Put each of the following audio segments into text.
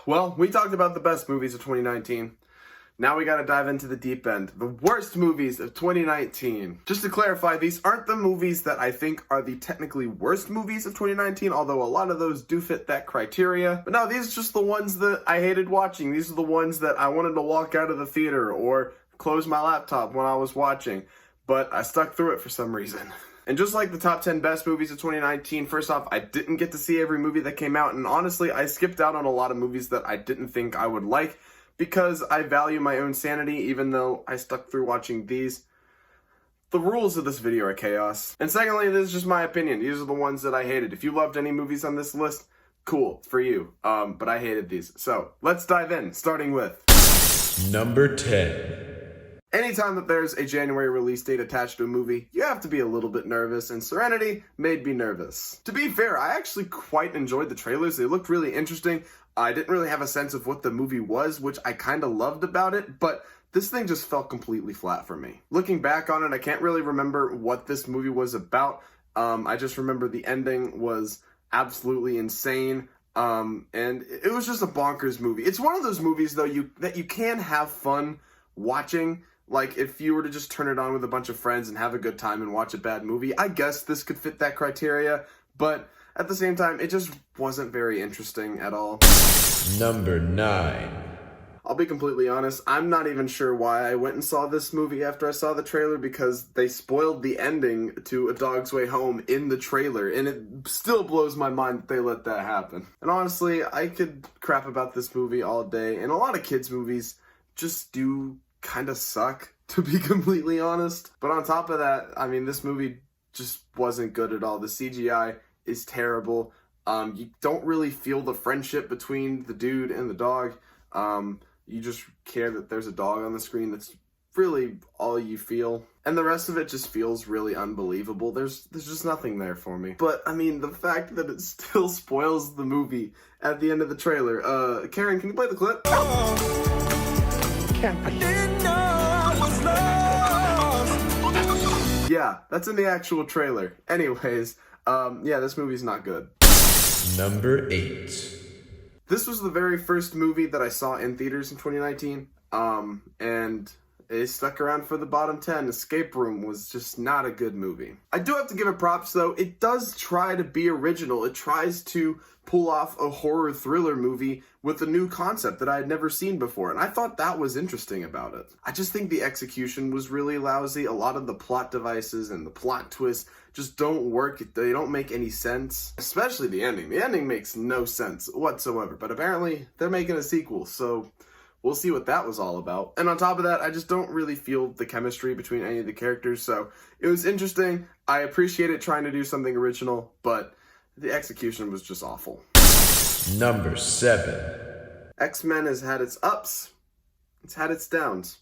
Well, we talked about the best movies of 2019. Now we gotta dive into the deep end. The worst movies of 2019. Just to clarify, these aren't the movies that I think are the technically worst movies of 2019, although a lot of those do fit that criteria. But no, these are just the ones that I hated watching. These are the ones that I wanted to walk out of the theater or close my laptop when I was watching. But I stuck through it for some reason. And just like the top 10 best movies of 2019, first off, I didn't get to see every movie that came out, and honestly, I skipped out on a lot of movies that I didn't think I would like, because I value my own sanity, even though I stuck through watching these. The rules of this video are chaos. And secondly, this is just my opinion. These are the ones that I hated. If you loved any movies on this list, cool, for you. But I hated these. So, let's dive in, starting with Number 10. Anytime that there's a January release date attached to a movie, you have to be a little bit nervous, and Serenity made me nervous. To be fair, I actually quite enjoyed the trailers. They looked really interesting. I didn't really have a sense of what the movie was, which I kind of loved about it, but this thing just felt completely flat for me. Looking back on it, I can't really remember what this movie was about. I just remember the ending was absolutely insane. And it was just a bonkers movie. It's one of those movies, though, that you can have fun watching. Like, if you were to just turn it on with a bunch of friends and have a good time and watch a bad movie, I guess this could fit that criteria, but at the same time, it just wasn't very interesting at all. Number 9. I'll be completely honest, I'm not even sure why I went and saw this movie after I saw the trailer, because they spoiled the ending to A Dog's Way Home in the trailer, and it still blows my mind that they let that happen. And honestly, I could crap about this movie all day, and a lot of kids' movies just do kind of suck, to be completely honest. But on top of that, I mean, this movie just wasn't good at all. The CGI is terrible. You don't really feel the friendship between the dude and the dog. You just care that there's a dog on the screen. That's really all you feel. And the rest of it just feels really unbelievable. There's just nothing there for me. But, I mean, the fact that it still spoils the movie at the end of the trailer. Karen, can you play the clip? Yeah, that's in the actual trailer. Anyways, yeah, this movie's not good. Number 8. This was the very first movie that I saw in theaters in 2019, and it stuck around for the bottom 10. Escape Room was just not a good movie. I do have to give it props, though. It does try to be original. It tries to pull off a horror thriller movie with a new concept that I had never seen before, and I thought that was interesting about it. I just think the execution was really lousy. A lot of the plot devices and the plot twists just don't work. They don't make any sense, especially the ending. The ending makes no sense whatsoever, but apparently they're making a sequel, so we'll see what that was all about. And on top of that, I just don't really feel the chemistry between any of the characters, so it was interesting. I appreciate it trying to do something original, but the execution was just awful. Number 7. XMen has had its ups, it's had its downs.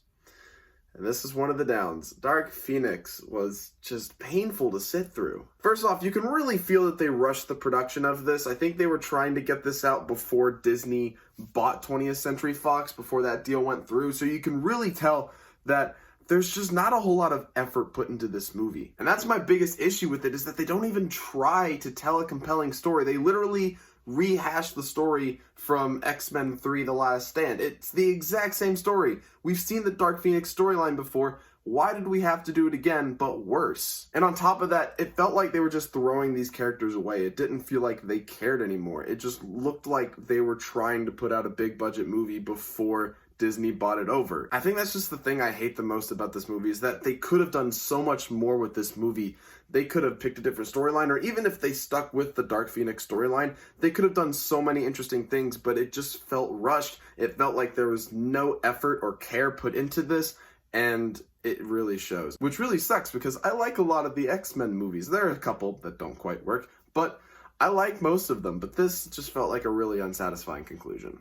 And this is one of the downs. Dark Phoenix was just painful to sit through. First off, you can really feel that they rushed the production of this. I think they were trying to get this out before Disney bought 20th Century Fox, before that deal went through. So you can really tell that there's just not a whole lot of effort put into this movie. And that's my biggest issue with it, is that they don't even try to tell a compelling story. They literally rehash the story from X-Men 3 The Last Stand. It's the exact same story. We've seen the Dark Phoenix storyline before. Why did we have to do it again, but worse? And on top of that, it felt like they were just throwing these characters away. It didn't feel like they cared anymore. It just looked like they were trying to put out a big budget movie before Disney bought it over. I think that's just the thing I hate the most about this movie, is that they could have done so much more with this movie. They could have picked a different storyline, or even if they stuck with the Dark Phoenix storyline, they could have done so many interesting things, but it just felt rushed. It felt like there was no effort or care put into this, and it really shows. Which really sucks, because I like a lot of the X-Men movies. There are a couple that don't quite work, but I like most of them, but this just felt like a really unsatisfying conclusion.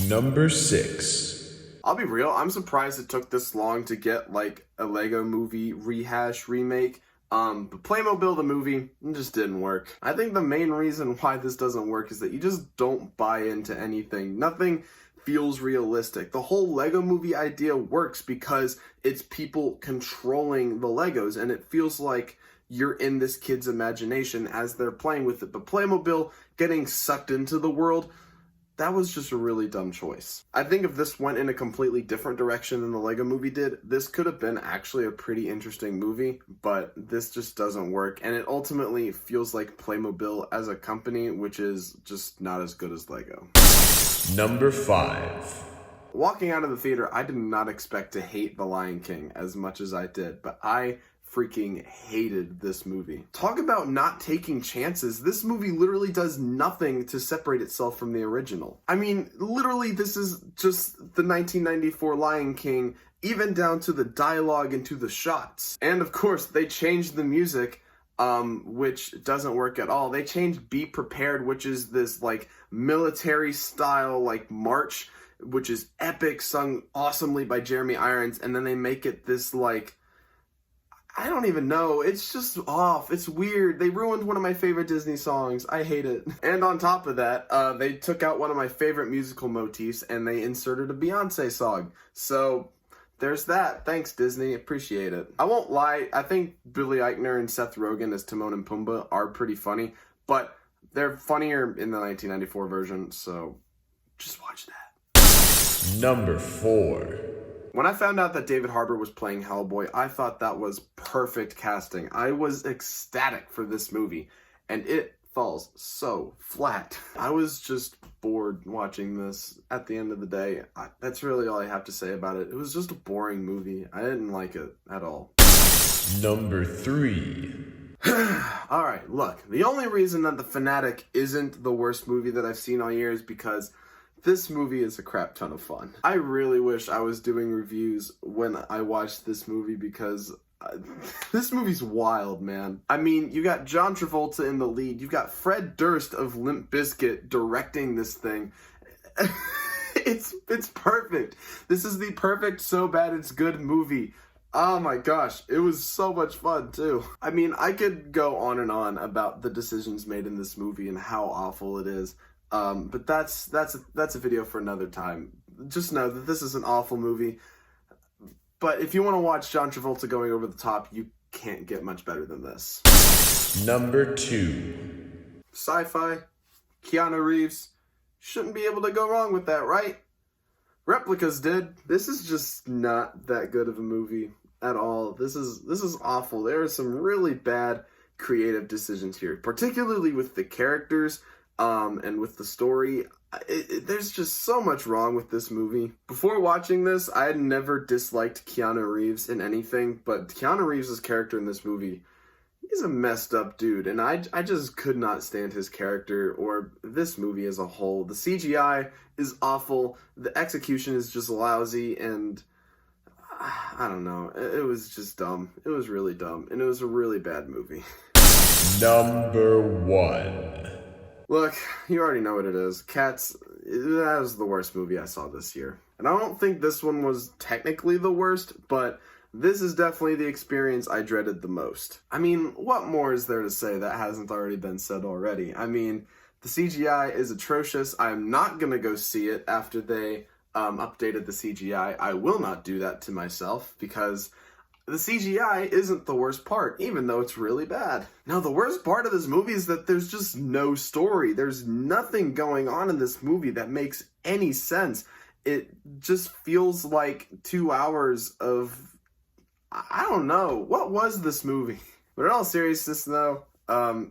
Number 6. I'll be real, I'm surprised it took this long to get like a Lego Movie rehash remake. But Playmobil the movie just didn't work. I think the main reason why this doesn't work is that you just don't buy into anything. Nothing feels realistic. The whole Lego Movie idea works because it's people controlling the Legos, and it feels like you're in this kid's imagination as they're playing with it. But Playmobil getting sucked into the world, that was just a really dumb choice. I think if this went in a completely different direction than the Lego movie did, this could have been actually a pretty interesting movie, but this just doesn't work, and it ultimately feels like Playmobil as a company, which is just not as good as Lego. Number 5. Walking out of the theater, I did not expect to hate The Lion King as much as I did, but I freaking hated this movie. Talk about not taking chances. This movie literally does nothing to separate itself from the original. I mean, literally, this is just the 1994 Lion King, even down to the dialogue and to the shots. And of course, they changed the music, which doesn't work at all. They changed Be Prepared, which is this like military style like march, which is epic, sung awesomely by Jeremy Irons, and then they make it this like, I don't even know. It's just off. It's weird. They ruined one of my favorite Disney songs. I hate it. And on top of that, they took out one of my favorite musical motifs and they inserted a Beyonce song. So there's that. Thanks, Disney. Appreciate it. I won't lie. I think Billy Eichner and Seth Rogen as Timon and Pumbaa are pretty funny, but they're funnier in the 1994 version, so just watch that. Number 4. When I found out that David Harbour was playing Hellboy, I thought that was perfect casting. I was ecstatic for this movie, and it falls so flat. I was just bored watching this at the end of the day. That's really all I have to say about it. It was just a boring movie. I didn't like it at all. Number 3. Alright, look, the only reason that The Fanatic isn't the worst movie that I've seen all year is because this movie is a crap ton of fun. I really wish I was doing reviews when I watched this movie because this movie's wild, man. I mean, you got John Travolta in the lead. You've got Fred Durst of Limp Bizkit directing this thing. It's perfect. This is the perfect so bad it's good movie. Oh my gosh, it was so much fun too. I mean, I could go on and on about the decisions made in this movie and how awful it is. But that's a video for another time. Just know that this is an awful movie. But if you want to watch John Travolta going over the top, you can't get much better than this. Number 2. Sci-fi, Keanu Reeves, shouldn't be able to go wrong with that, right? Replicas did. This is just not that good of a movie at all. This is awful. There are some really bad creative decisions here, particularly with the characters. And with the story, there's just so much wrong with this movie. Before watching this, I had never disliked Keanu Reeves in anything, but Keanu Reeves' character in this movie, he's a messed up dude, and I just could not stand his character or this movie as a whole. The CGI is awful, the execution is just lousy, and I don't know, it was just dumb. It was really dumb, and it was a really bad movie. Number 1. Look, you already know what it is. Cats, that was the worst movie I saw this year. And I don't think this one was technically the worst, but this is definitely the experience I dreaded the most. I mean, what more is there to say that hasn't already been said already? I mean, the CGI is atrocious. I'm not gonna go see it after they updated the CGI. I will not do that to myself because the CGI isn't the worst part, even though it's really bad. Now, the worst part of this movie is that there's just no story. There's nothing going on in this movie that makes any sense. It just feels like 2 hours of, I don't know, what was this movie? But in all seriousness, though,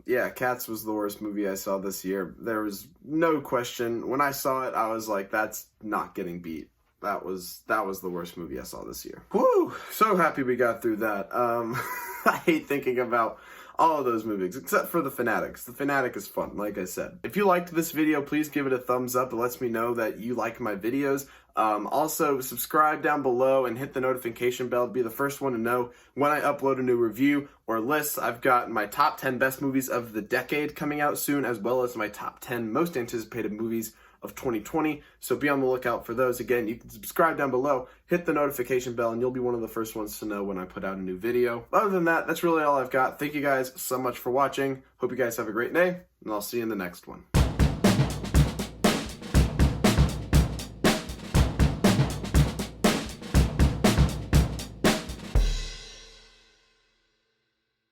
yeah, Cats was the worst movie I saw this year. There was no question. When I saw it, I was like, that's not getting beat. That was the worst movie I saw this year. Woo! So happy we got through that. I hate thinking about all of those movies, except for The Fanatics. The Fanatic is fun, like I said. If you liked this video, please give it a thumbs up. It lets me know that you like my videos. Also, subscribe down below and hit the notification bell to be the first one to know when I upload a new review or list. I've got my top 10 best movies of the decade coming out soon, as well as my top 10 most anticipated movies of 2020, so be on the lookout for those. Again, you can subscribe down below, hit the notification bell, and you'll be one of the first ones to know when I put out a new video. Other than that, that's really all I've got. Thank you guys so much for watching. Hope you guys have a great day, and I'll see you in the next one.